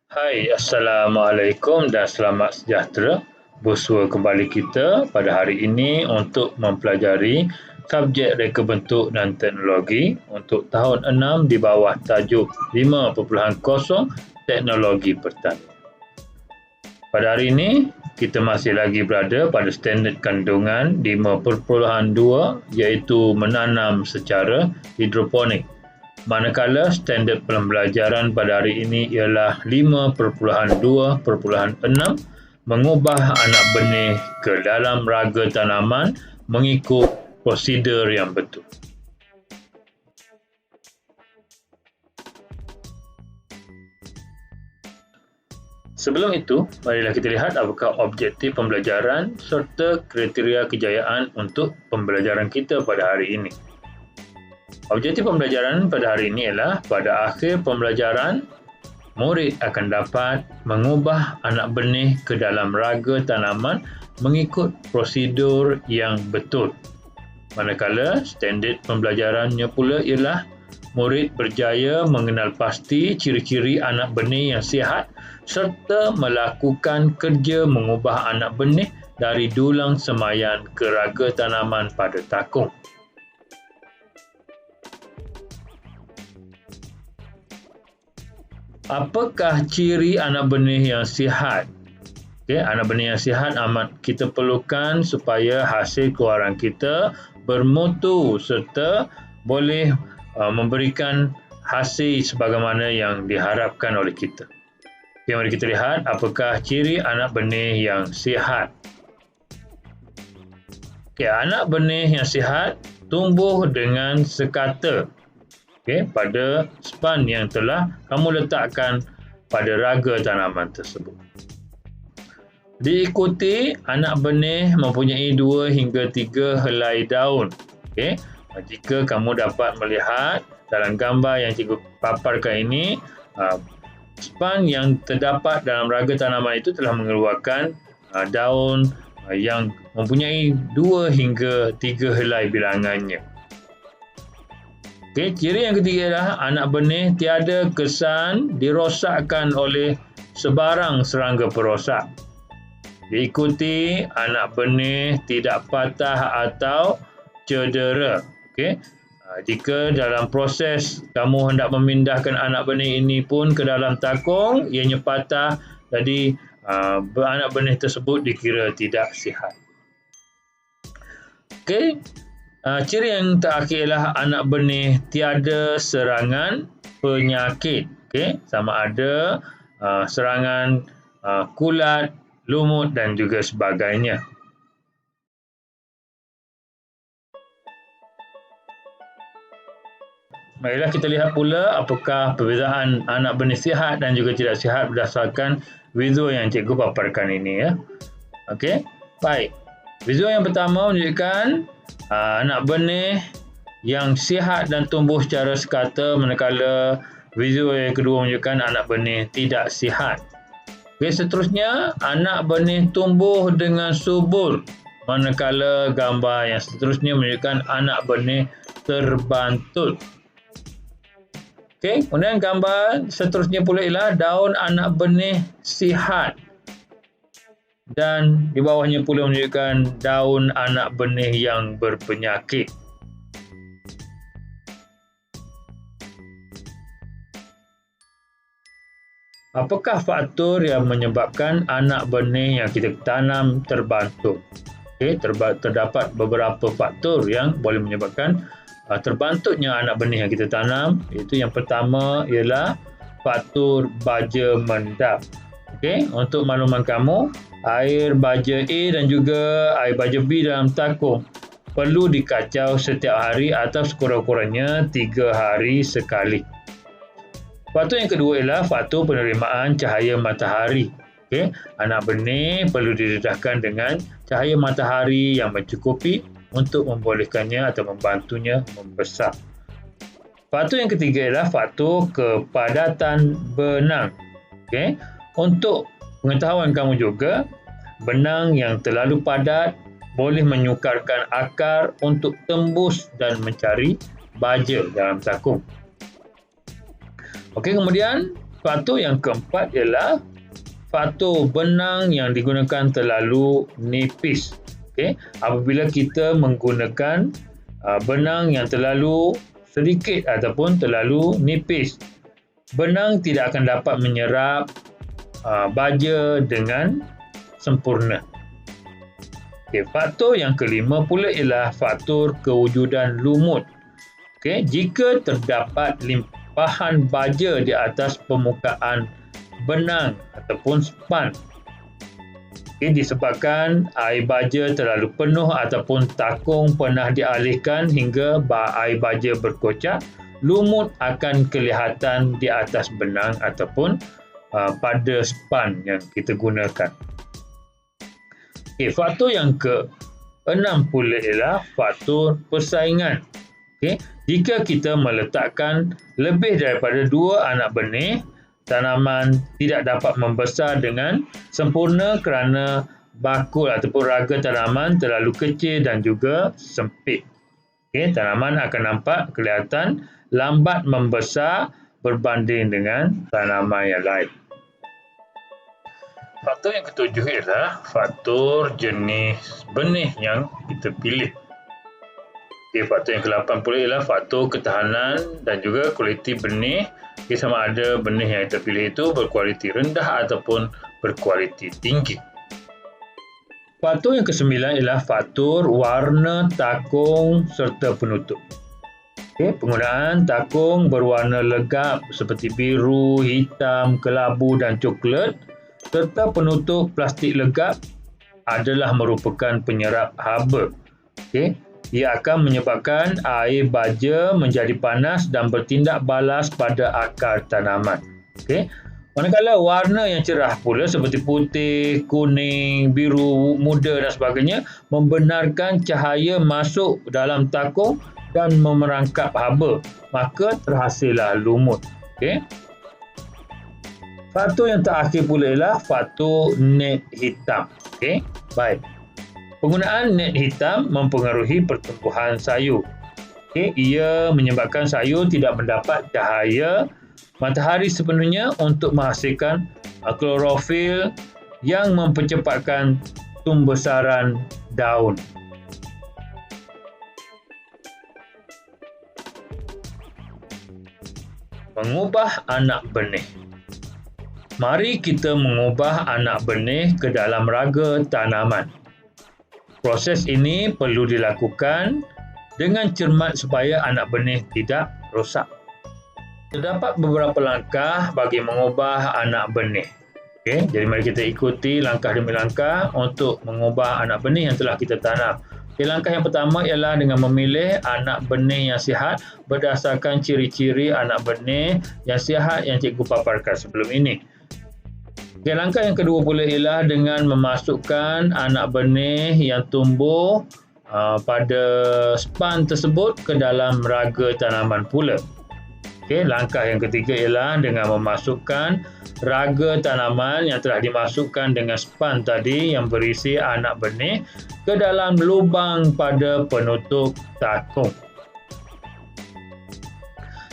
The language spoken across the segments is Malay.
Hai, Assalamualaikum dan selamat sejahtera. Bersua kembali kita pada hari ini untuk mempelajari subjek reka bentuk dan teknologi untuk tahun 6 di bawah tajuk 5.0 Teknologi Pertanian. Pada hari ini, kita masih lagi berada pada standard kandungan 5.2 iaitu menanam secara hidroponik. Manakala standard pembelajaran pada hari ini ialah 5.2.6 mengubah anak benih ke dalam raga tanaman mengikut prosedur yang betul. Sebelum itu, marilah kita lihat apakah objektif pembelajaran serta kriteria kejayaan untuk pembelajaran kita pada hari ini. Objektif pembelajaran pada hari ini ialah pada akhir pembelajaran, murid akan dapat mengubah anak benih ke dalam raga tanaman mengikut prosedur yang betul. Manakala standard pembelajarannya pula ialah murid berjaya mengenal pasti ciri-ciri anak benih yang sihat serta melakukan kerja mengubah anak benih dari dulang semayan ke raga tanaman pada takung. Apakah ciri anak benih yang sihat? Anak benih yang sihat amat kita perlukan supaya hasil keluaran kita bermutu serta boleh memberikan hasil sebagaimana yang diharapkan oleh kita. Mari kita lihat apakah ciri anak benih yang sihat. Anak benih yang sihat tumbuh dengan sekata pada span yang telah kamu letakkan pada raga tanaman tersebut. Diikuti anak benih mempunyai 2 hingga 3 helai daun. Jika kamu dapat melihat dalam gambar yang cikgu paparkan ini, span yang terdapat dalam raga tanaman itu telah mengeluarkan daun yang mempunyai 2 hingga 3 helai bilangannya. Ciri yang ketiga adalah anak benih tiada kesan dirosakkan oleh sebarang serangga perosak. Diikuti anak benih tidak patah atau cedera. Jika dalam proses kamu hendak memindahkan anak benih ini pun ke dalam takung, ianya patah, jadi anak benih tersebut dikira tidak sihat. Ciri yang terakhir ialah anak benih tiada serangan penyakit. Sama ada serangan kulat, lumut dan juga sebagainya. Marilah kita lihat pula apakah perbezaan anak benih sihat dan juga tidak sihat berdasarkan visual yang cikgu paparkan ini. Baik. Visual yang pertama menunjukkan anak benih yang sihat dan tumbuh secara sekata, manakala visual yang kedua menunjukkan anak benih tidak sihat. Seterusnya, anak benih tumbuh dengan subur, manakala gambar yang seterusnya menunjukkan anak benih terbantut. Kemudian gambar seterusnya pula ialah daun anak benih sihat. Dan di bawahnya pula menunjukkan daun anak benih yang berpenyakit. Apakah faktor yang menyebabkan anak benih yang kita tanam terbantut? Terdapat beberapa faktor yang boleh menyebabkan terbantutnya anak benih yang kita tanam. Iaitu yang pertama ialah faktor baja mendap. Untuk makluman kamu, air baja A dan juga air baja B dalam takung perlu dikacau setiap hari atau sekurang-kurangnya 3 hari sekali. Faktor yang kedua ialah faktor penerimaan cahaya matahari. Anak benih perlu didedahkan dengan cahaya matahari yang mencukupi untuk membolehkannya atau membantunya membesar. Faktor yang ketiga ialah faktor kepadatan benang. Untuk pengetahuan kamu juga, benang yang terlalu padat boleh menyukarkan akar untuk tembus dan mencari baja dalam takung. Kemudian Faktor yang keempat ialah faktor benang yang digunakan terlalu nipis. Okey, apabila kita menggunakan benang yang terlalu sedikit ataupun terlalu nipis, benang tidak akan dapat menyerap baja dengan sempurna. Okay, faktor yang kelima pula ialah faktor kewujudan lumut. Okay, jika terdapat limpahan baja di atas permukaan benang ataupun span, okay, disebabkan air baja terlalu penuh ataupun takung pernah dialihkan hingga air baja berkocak, lumut akan kelihatan di atas benang ataupun pada span yang kita gunakan. Okay, faktor yang ke-6 pula ialah faktor persaingan. Okay, jika kita meletakkan lebih daripada 2 anak benih, tanaman tidak dapat membesar dengan sempurna kerana bakul ataupun raga tanaman terlalu kecil dan juga sempit. Okay, tanaman akan nampak kelihatan lambat membesar berbanding dengan tanaman yang lain. Faktor yang ketujuh ialah faktor jenis benih yang kita pilih. Okay, faktor yang ke-8 pula ialah faktor ketahanan dan juga kualiti benih. Okay, sama ada benih yang kita pilih itu berkualiti rendah ataupun berkualiti tinggi. Faktor yang ke-9 ialah faktor warna takung serta penutup. Okay, penggunaan takung berwarna legap seperti biru, hitam, kelabu dan coklat serta penutup plastik legap adalah merupakan penyerap haba. Okay, ia akan menyebabkan air baja menjadi panas dan bertindak balas pada akar tanaman. Okay, manakala warna yang cerah pula seperti putih, kuning, biru muda dan sebagainya membenarkan cahaya masuk dalam takung dan memerangkap haba, maka terhasillah lumut. Okay. Faktor yang terakhir pula ialah faktor net hitam. Okay, baik. Penggunaan net hitam mempengaruhi pertumbuhan sayur. Okay, ia menyebabkan sayur tidak mendapat cahaya matahari sepenuhnya untuk menghasilkan klorofil yang mempercepatkan tumbesaran daun. Mengubah anak benih. Mari kita mengubah anak benih ke dalam raga tanaman. Proses ini perlu dilakukan dengan cermat supaya anak benih tidak rosak. Terdapat beberapa langkah bagi mengubah anak benih. Okay, jadi mari kita ikuti langkah demi langkah untuk mengubah anak benih yang telah kita tanam. Okay, langkah yang pertama ialah dengan memilih anak benih yang sihat berdasarkan ciri-ciri anak benih yang sihat yang cikgu paparkan sebelum ini. Okay, langkah yang kedua pula ialah dengan memasukkan anak benih yang tumbuh pada span tersebut ke dalam raga tanaman pula. Okay, langkah yang ketiga ialah dengan memasukkan raga tanaman yang telah dimasukkan dengan span tadi yang berisi anak benih ke dalam lubang pada penutup takung.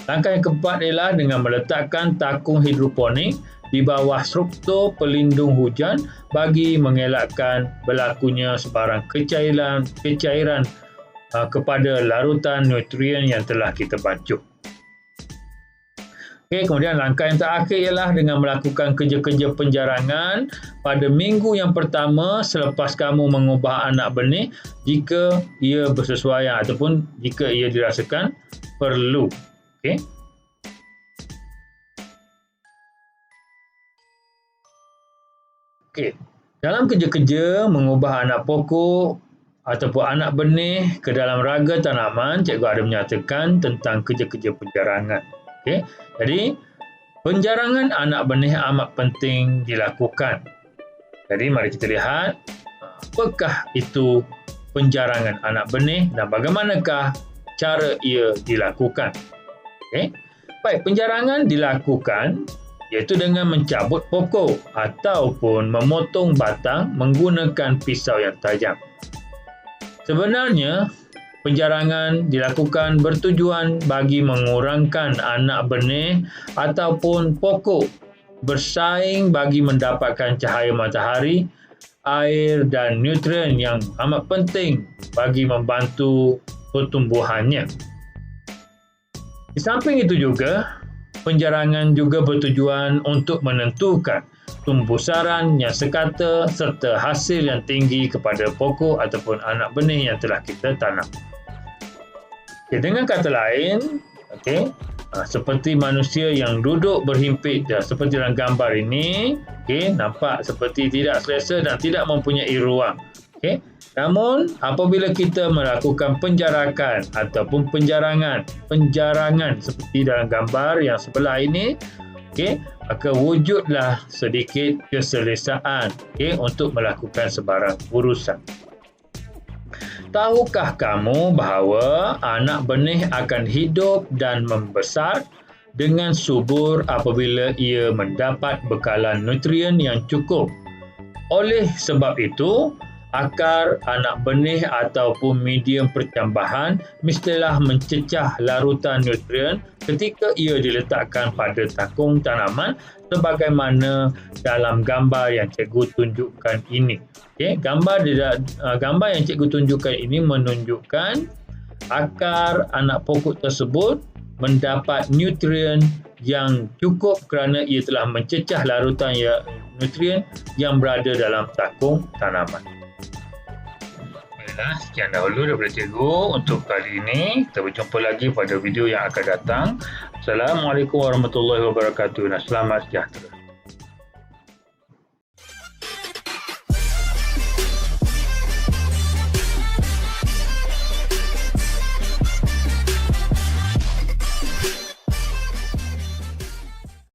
Langkah yang keempat ialah dengan meletakkan takung hidroponik di bawah struktur pelindung hujan bagi mengelakkan berlakunya sebarang kecairan kepada larutan nutrien yang telah kita bancuh. Okay, kemudian langkah yang terakhir ialah dengan melakukan kerja-kerja penjarangan pada minggu yang pertama selepas kamu mengubah anak benih jika ia bersesuaian ataupun jika ia dirasakan perlu. Okay. Okey, dalam kerja-kerja mengubah anak pokok ataupun anak benih ke dalam raga tanaman, cikgu ada menyatakan tentang kerja-kerja penjarangan. Okey, jadi penjarangan anak benih amat penting dilakukan. Jadi mari kita lihat apakah itu penjarangan anak benih dan bagaimanakah cara ia dilakukan. Okey, baik, penjarangan dilakukan iaitu dengan mencabut pokok ataupun memotong batang menggunakan pisau yang tajam. Sebenarnya, penjarangan dilakukan bertujuan bagi mengurangkan anak benih ataupun pokok bersaing bagi mendapatkan cahaya matahari, air dan nutrien yang amat penting bagi membantu pertumbuhannya. Di samping itu juga, penjarangan juga bertujuan untuk menentukan tumbusaran yang sekata serta hasil yang tinggi kepada pokok ataupun anak benih yang telah kita tanam. Dengan kata lain, seperti manusia yang duduk berhimpit seperti dalam gambar ini, nampak seperti tidak selesa dan tidak mempunyai ruang. Namun apabila kita melakukan penjarakan ataupun penjarangan seperti dalam gambar yang sebelah ini, maka wujudlah sedikit keselesaan untuk melakukan sebarang urusan. Tahukah kamu bahawa anak benih akan hidup dan membesar dengan subur apabila ia mendapat bekalan nutrien yang cukup? Oleh sebab itu, akar anak benih ataupun medium percambahan mestilah mencecah larutan nutrien ketika ia diletakkan pada takung tanaman sebagaimana dalam gambar yang cikgu tunjukkan ini. Gambar yang cikgu tunjukkan ini menunjukkan akar anak pokok tersebut mendapat nutrien yang cukup kerana ia telah mencecah larutan nutrien yang berada dalam takung tanaman. Baiklah, sekian dahulu daripada cikgu untuk kali ini. Kita berjumpa lagi pada video yang akan datang. Assalamualaikum warahmatullahi wabarakatuh dan selamat sejahtera.